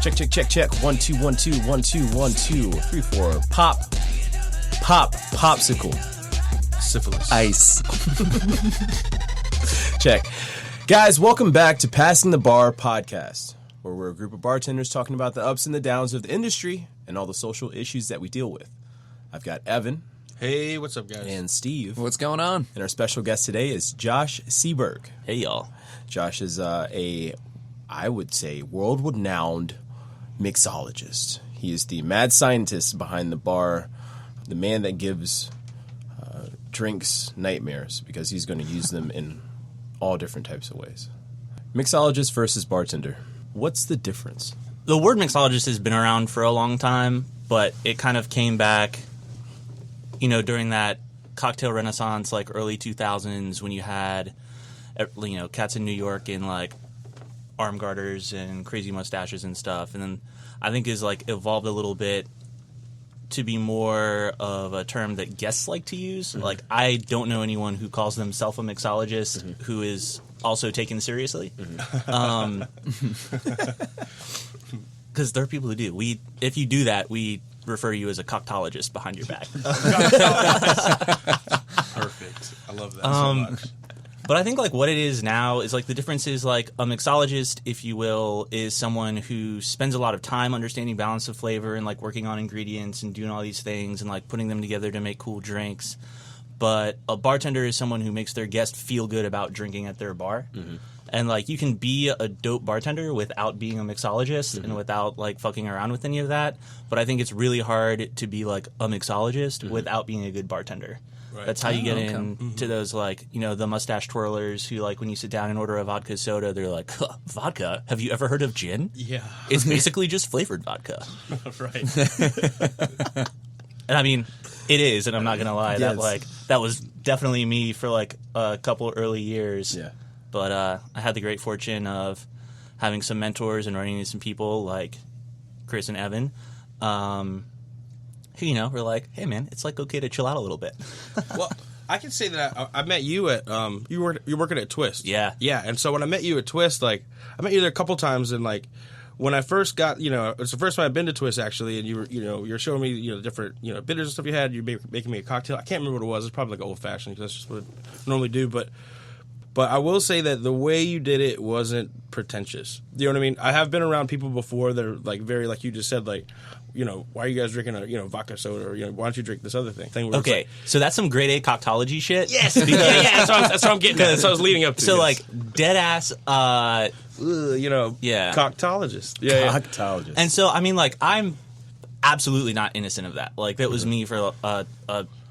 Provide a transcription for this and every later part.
Check. 1 2 1 2 1 2 1 2 3 4. Popsicle. Syphilis. Ice. Check. Guys, welcome back to Passing the Bar podcast, where we're a group of bartenders talking about the ups and the downs of the industry and all the social issues that we deal with. I've got Evan. Hey, what's up, guys? And Steve. What's going on? And our special guest today is Josh Seaburg. Hey, y'all. Josh is I would say, world-renowned mixologist. He is the mad scientist behind the bar, the man that gives drinks nightmares because he's going to use them in all different types of ways. Mixologist versus bartender. What's the difference? The word mixologist has been around for a long time, but it kind of came back, during that cocktail renaissance, like early 2000s, when you had, cats in New York in, like, arm garters and crazy mustaches and stuff. And then I think is, like, evolved a little bit to be more of a term that guests like to use. Mm-hmm. Like, I don't know anyone who calls themselves a mixologist who is also taken seriously. Because there are people who do. If you do that, we refer you as a coctologist behind your back. Perfect. I love that so much. But I think, like, what it is now is, like, the difference is, like, a mixologist, if you will, is someone who spends a lot of time understanding balance of flavor and, like, working on ingredients and doing all these things and, like, putting them together to make cool drinks. But a bartender is someone who makes their guest feel good about drinking at their bar. Mm-hmm. And, like, you can be a dope bartender without being a mixologist and without, like, fucking around with any of that. But I think it's really hard to be, like, a mixologist without being a good bartender. Right. That's how you get into those, like, the mustache twirlers who, like, when you sit down and order a vodka soda, they're like, vodka? Have you ever heard of gin? Yeah. It's basically just flavored vodka. Right. And, I mean, it is, and I'm not going to lie. That was definitely me for, like, a couple early years. Yeah. But I had the great fortune of having some mentors and running into some people like Chris and Evan who, were like, hey, man, it's, like, okay to chill out a little bit. Well, I can say that I met you at you're working at Twist. Yeah. Yeah, and so when I met you at Twist, like, I met you there a couple times, and, like, when I first got, it's the first time I've been to Twist, actually, and you were, you're showing me, different, bitters and stuff you had. You're making me a cocktail. I can't remember what it was. It's probably like old-fashioned, because that's just what I normally do, But I will say that the way you did it wasn't pretentious. You know what I mean? I have been around people before that are, like, very, like you just said, like, why are you guys drinking a, vodka soda, or, why don't you drink this other thing? Okay, so that's some grade A coctology shit. Yes! Yeah, that's what I'm getting at. That's what I was leading up to. So, like, dead-ass, coctologist. Yeah. Coctologist. And so, I mean, like, I'm absolutely not innocent of that. Like, that was me for a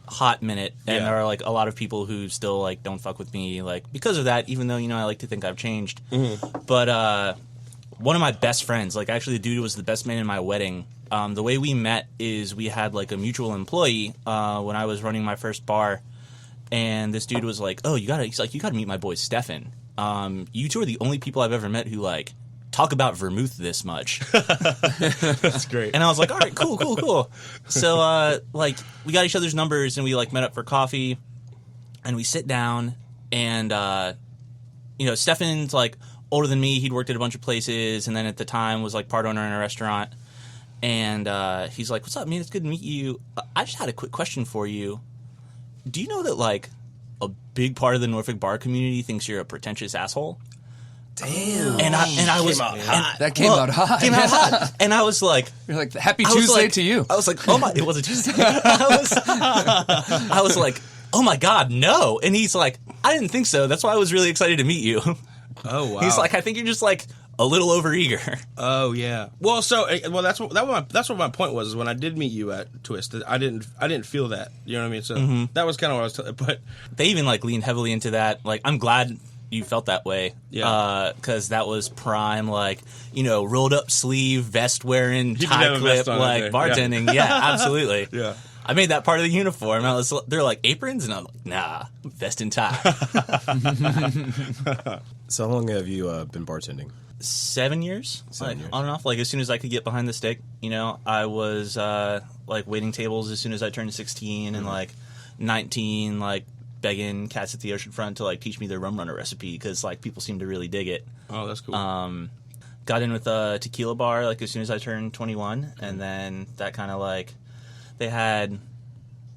hot minute, and there are, like, a lot of people who still, like, don't fuck with me, like, because of that, even though, I like to think I've changed. But one of my best friends, like, actually the dude who was the best man in my wedding, the way we met is we had, like, a mutual employee when I was running my first bar, and this dude was like, he's like, you gotta meet my boy Stefan. You two are the only people I've ever met who, like, talk about vermouth this much. That's great. And I was like, all right, cool. So, like, we got each other's numbers, and we, like, met up for coffee, and we sit down, and, Stefan's, like, older than me. He'd worked at a bunch of places, and then at the time was, like, part owner in a restaurant. And he's like, what's up, man? It's good to meet you. I just had a quick question for you. Do you know that, like, a big part of the Norfolk bar community thinks you're a pretentious asshole? Damn. And I was that came out hot. And I was like, you're like, happy Tuesday to you. I was like, oh my, it was a Tuesday. I was like, oh my God, no. And he's like, I didn't think so. That's why I was really excited to meet you. Oh, wow. He's like, I think you're just, like, a little overeager. Oh, yeah. Well, that's what my point was, is when I did meet you at Twist, I didn't feel that. You know what I mean? So that was kind of what I was telling. But they even, like, leaned heavily into that. Like, I'm glad you felt that way. Yeah. Because that was prime, like, rolled up sleeve, vest wearing, tie clip, like, bartending. Yeah, absolutely. Yeah. I made that part of the uniform. They're like, aprons? And I'm like, nah, vest and tie. So how long have you been bartending? 7 years. 7 years. On and off. Like, as soon as I could get behind the stick, I was, like, waiting tables as soon as I turned 16 and, like, 19, like, begging cats at the oceanfront to, like, teach me their rum runner recipe because, like, people seem to really dig it. Oh, that's cool. got in with a tequila bar like as soon as I turned 21, and then that kind of like they had,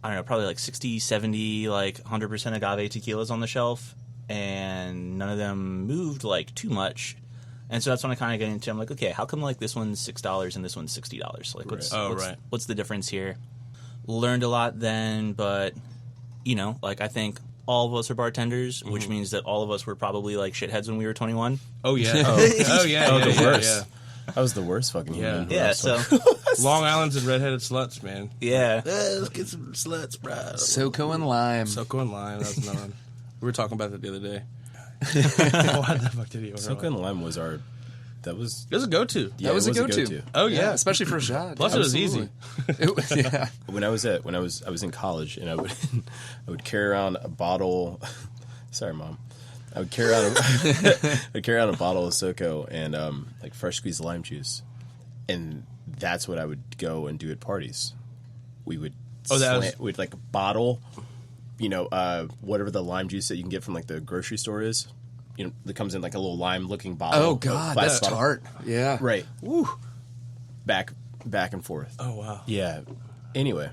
I don't know, probably like 60, 70 like 100% agave tequilas on the shelf, and none of them moved like too much. And so that's when I kind of get into, I'm like, okay, how come like this one's $6 and this one's $60? Like, what's the difference here? Learned a lot then, but, you know, like I think all of us are bartenders, which means that all of us were probably like shitheads when we were 21. Oh, yeah. The worst. That was the worst fucking human. Yeah, so. Long Island's and redheaded sluts, man. Yeah. Let's get some sluts, bro. SoCo and lime. SoCo and lime. That was another one. We were talking about that the other day. Why the fuck did he order SoCo and lime was our... It was a go-to. Yeah, that was it a go-to. Oh yeah, especially for a shot. Plus, it was easy. Yeah. When I was in college, and I would carry around a bottle. Sorry, Mom. I would carry around a bottle of SoCo and like fresh squeezed lime juice, and that's what I would go and do at parties. We would we'd like bottle, you know, whatever the lime juice that you can get from like the grocery store is. You know, that comes in like a little lime-looking bottle. Oh God, that's tart. Yeah, right. Woo. Back and forth. Oh wow. Yeah. Anyway,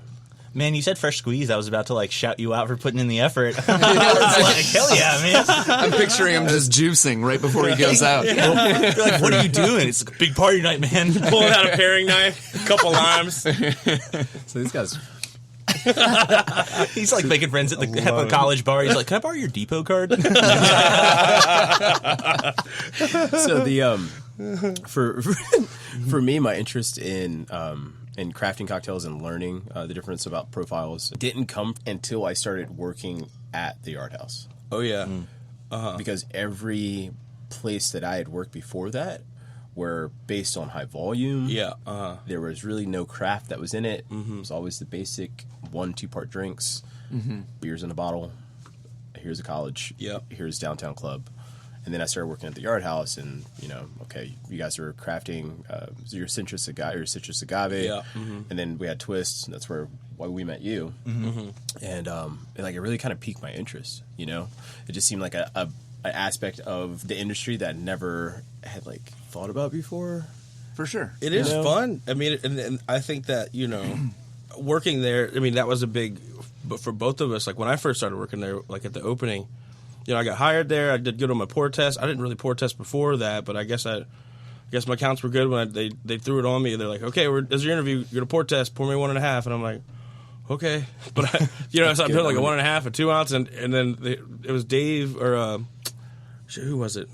man, you said fresh squeeze. I was about to like shout you out for putting in the effort. I was like, hell yeah, man! I'm picturing him just juicing right before he goes out. You're like, what are you doing? It's like a big party night, man. Pulling out a paring knife, a couple limes. so these guys. He's like making friends at the college bar. He's like, "Can I borrow your depot card?" So the for me, my interest in crafting cocktails and learning the difference about profiles didn't come until I started working at the Art House. Oh yeah, because every place that I had worked before that were based on high volume. Yeah. There was really no craft that was in it. It was always the basic 1-2 part drinks, beers in a bottle. Here's a college. Yep. Here's downtown club. And then I started working at the Yard House, and you know, okay, you guys are crafting your citrus agave. Yeah. And then we had twists. And that's why we met you. And like it really kind of piqued my interest. You know, it just seemed like an aspect of the industry that I never had like thought about before. For sure. It is fun. I mean, and I think that, you know, working there, I mean, that was a big, but for both of us, like when I first started working there, like at the opening, you know, I got hired there. I did good on my pour test. I didn't really pour test before that, but I guess my counts were good when they threw it on me. They're like, okay, as your interview, you're gonna pour test, pour me 1.5, and I'm like, okay, but so I'm doing like a 1.5, a 2 ounce, and then it was Dave or who was it?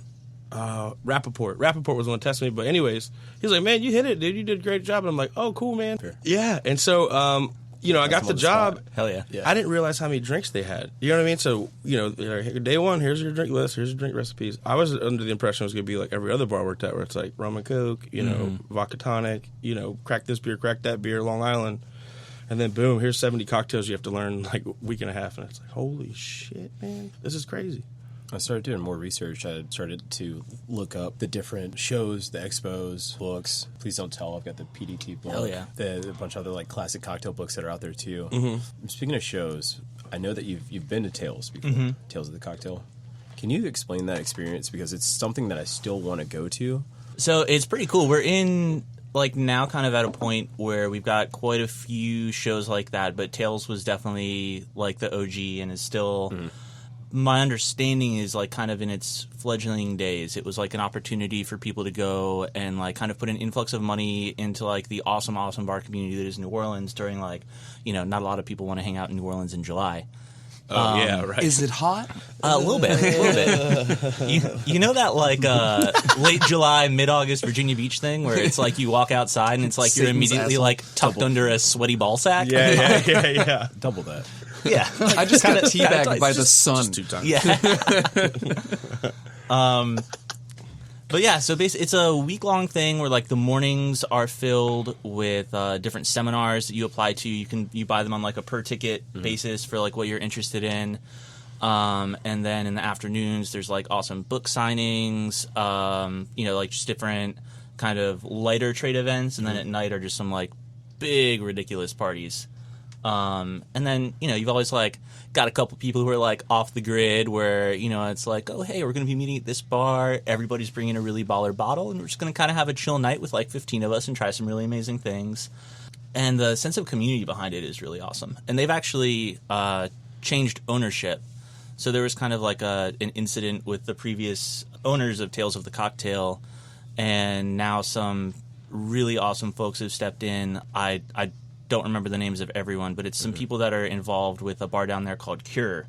Rappaport. Rappaport was the one testing me, but anyways, he's like, man, you hit it, dude. You did a great job. And I'm like, oh, cool, man. Fair. Yeah, and so you know, I got the job. Hell yeah. I didn't realize how many drinks they had. You know what I mean? So, you know, day one, here's your drink list, here's your drink recipes. I was under the impression it was going to be like every other bar I worked at, where it's like rum and coke, you know, vodka tonic, you know, crack this beer, crack that beer, Long Island. And then, boom, here's 70 cocktails you have to learn like a week and a half. And it's like, holy shit, man, this is crazy. I started doing more research. I started to look up the different shows, the expos, books. Please Don't Tell. I've got the PDT book. Hell yeah. A bunch of other like classic cocktail books that are out there too. Speaking of shows, I know that you've been to Tales before. Tales of the Cocktail. Can you explain that experience, because it's something that I still want to go to? So it's pretty cool. We're in like now kind of at a point where we've got quite a few shows like that, but Tales was definitely like the OG and is still. My understanding is like kind of in its fledgling days. It was like an opportunity for people to go and like kind of put an influx of money into like the awesome bar community that is New Orleans during like, you know, not a lot of people want to hang out in New Orleans in July. Oh, yeah, right. Is it hot? A little bit. You know that like late July, mid-August Virginia Beach thing where it's like you walk outside and it's like you're immediately like tucked under a sweaty ball sack? Yeah. Double that. Yeah. I just got teabagged by the sun. Just 2 times. Yeah. But yeah, so basically it's a week-long thing where like the mornings are filled with different seminars that you apply to. You buy them on like a per-ticket basis for like what you're interested in. And then in the afternoons, there's like awesome book signings, you know, like just different kind of lighter trade events. And then at night are just some like big, ridiculous parties. And then, you've always, like, got a couple people who are, like, off the grid where, it's like, oh, hey, we're going to be meeting at this bar. Everybody's bringing a really baller bottle, and we're just going to kind of have a chill night with, like, 15 of us and try some really amazing things. And the sense of community behind it is really awesome. And they've actually changed ownership. So there was kind of like an incident with the previous owners of Tales of the Cocktail, and now some really awesome folks have stepped in. I don't remember the names of everyone, but it's some people that are involved with a bar down there called Cure,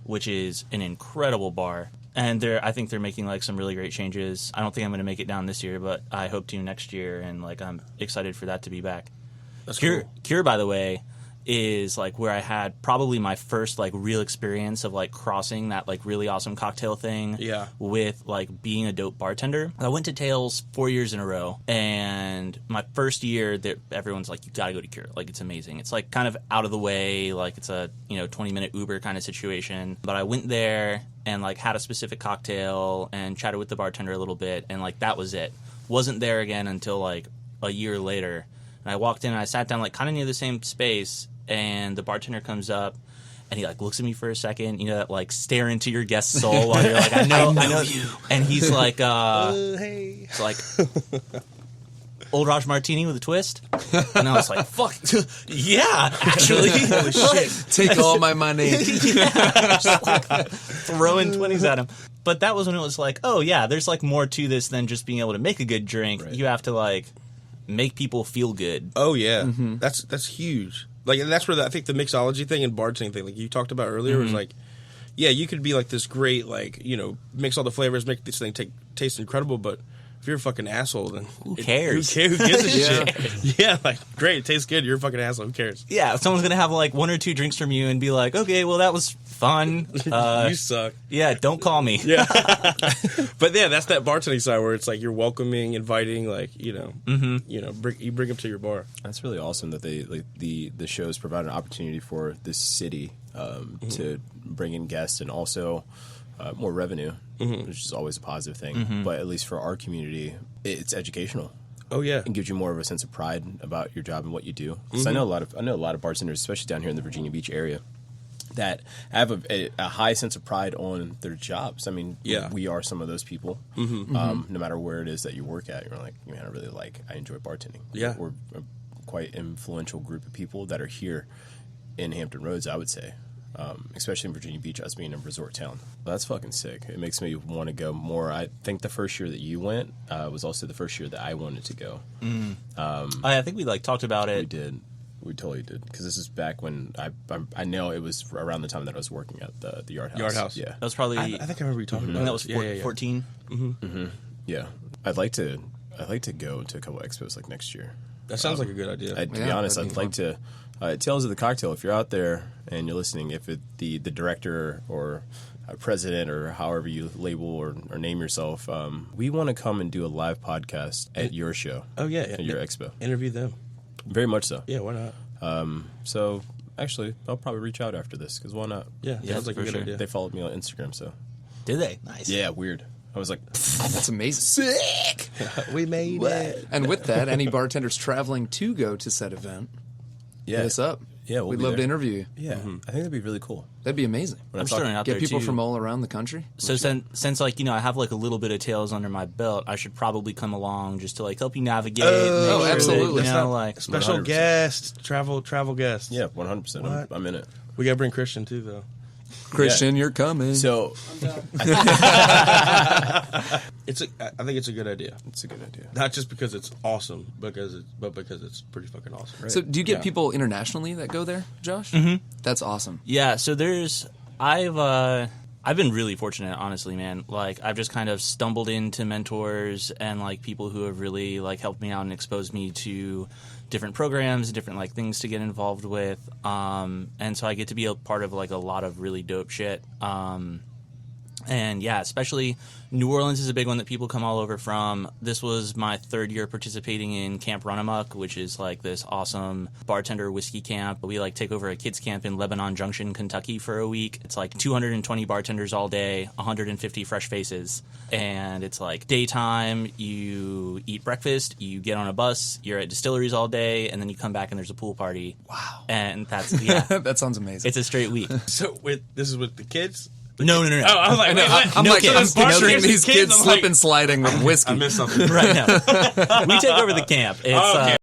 which is an incredible bar. And I think they're making like some really great changes. I don't think I'm going to make it down this year, but I hope to next year, and like I'm excited for that to be back. That's Cure, cool. Cure, by the way, is like where I had probably my first like real experience of like crossing that like really awesome cocktail thing with like being a dope bartender. I went to Tales 4 years in a row, and my first year everyone's like, you gotta go to Cure, like it's amazing. It's like kind of out of the way, like it's a 20-minute Uber kind of situation. But I went there and like had a specific cocktail and chatted with the bartender a little bit, and like that was it. Wasn't there again until like a year later. And I walked in and I sat down like kind of near the same space, and the bartender comes up and he like looks at me for a second, that like stare into your guest's soul while you're like, I know you. And he's like, hey. It's like, Old Raj Martini with a twist. And I was like, fuck, yeah, actually. Holy shit. Take all my money. Just like throwing 20s at him. But that was when it was like, oh yeah, there's like more to this than just being able to make a good drink. Right. You have to like make people feel good. Oh yeah, that's huge. Like, and that's where I think the mixology thing and bartending thing, like you talked about earlier, was like, yeah, you could be like this great, like, mix all the flavors, make this thing taste incredible, but if you're a fucking asshole, then who cares? Who gives a shit? Yeah, like, great, it tastes good, you're a fucking asshole, who cares? Yeah, someone's gonna have like one or two drinks from you and be like, okay, well that was fun. You suck. Yeah, don't call me. Yeah. But yeah, that's that bartending side where it's like you're welcoming, inviting, like, you bring them to your bar. That's really awesome that they like the shows provide an opportunity for this city to bring in guests and also more revenue, which is always a positive thing. But at least for our community, it's educational. Oh yeah, and gives you more of a sense of pride about your job and what you do. Because I know a lot of bartenders, especially down here in the Virginia Beach area, that have a high sense of pride on their jobs. I mean, we are some of those people. No matter where it is that you work at, you're like, man, I enjoy bartending. Yeah, we're a quite influential group of people that are here in Hampton Roads, I would say. Especially in Virginia Beach, us being a resort town. That's fucking sick. It makes me want to go more. I think the first year that you went was also the first year that I wanted to go. I think we like talked about it. We did. We totally did. Because this is back when I know it was around the time that I was working at the Yard House. Yard House. Yeah. That was probably... I think I remember you talking about that was 14? Yeah. I'd like to go to a couple expos like next year. That sounds like a good idea. To be honest, I'd like to... Tales of the Cocktail, if you're out there and you're listening, if the director or president or however you label or name yourself, we want to come and do a live podcast at your show. Oh, yeah. At your expo. Interview them. Very much so. Yeah, why not? So, actually, I'll probably reach out after this, because why not? Yeah, sounds like a good idea. They followed me on Instagram, so. Did they? Nice. Yeah, weird. I was like, that's amazing. Sick! We made it. And with that, any bartenders traveling to go to said event, hit us up. Yeah, we'd love to interview you. Yeah, I think that'd be really cool. That'd be amazing. I'm just throwing out Get there people too. from all around the country. So since like I have like a little bit of Tales under my belt, I should probably come along just to like help you navigate. Oh, make sure absolutely. That, like special 100%. guest, travel guest. Yeah, 100%. I'm in it. We gotta bring Christian too, though. Christian, you're coming. So, I think it's a good idea. It's a good idea. Not just because it's awesome, but because it's pretty fucking awesome. Right? So, do you get people internationally that go there, Josh? That's awesome. Yeah. So I've been really fortunate, honestly, man. Like, I've just kind of stumbled into mentors and like people who have really like helped me out and exposed me to different programs, different like things to get involved with. And so I get to be a part of like a lot of really dope shit. And yeah, especially New Orleans is a big one that people come all over from. This was my 3rd year participating in Camp Runamuck, which is like this awesome bartender whiskey camp. We like take over a kids camp in Lebanon Junction, Kentucky for a week. It's like 220 bartenders all day, 150 fresh faces. And it's like daytime, you eat breakfast, you get on a bus, you're at distilleries all day, and then you come back and there's a pool party. Wow. And that's, yeah. That sounds amazing. It's a straight week. So this is with the kids? No. Oh, I was like, wait, what? I'm No like, kids. I'm No picturing kids. these kids I'm slip like, and sliding with whiskey. I missed something. Right now. We take over the camp. It's, Oh, okay.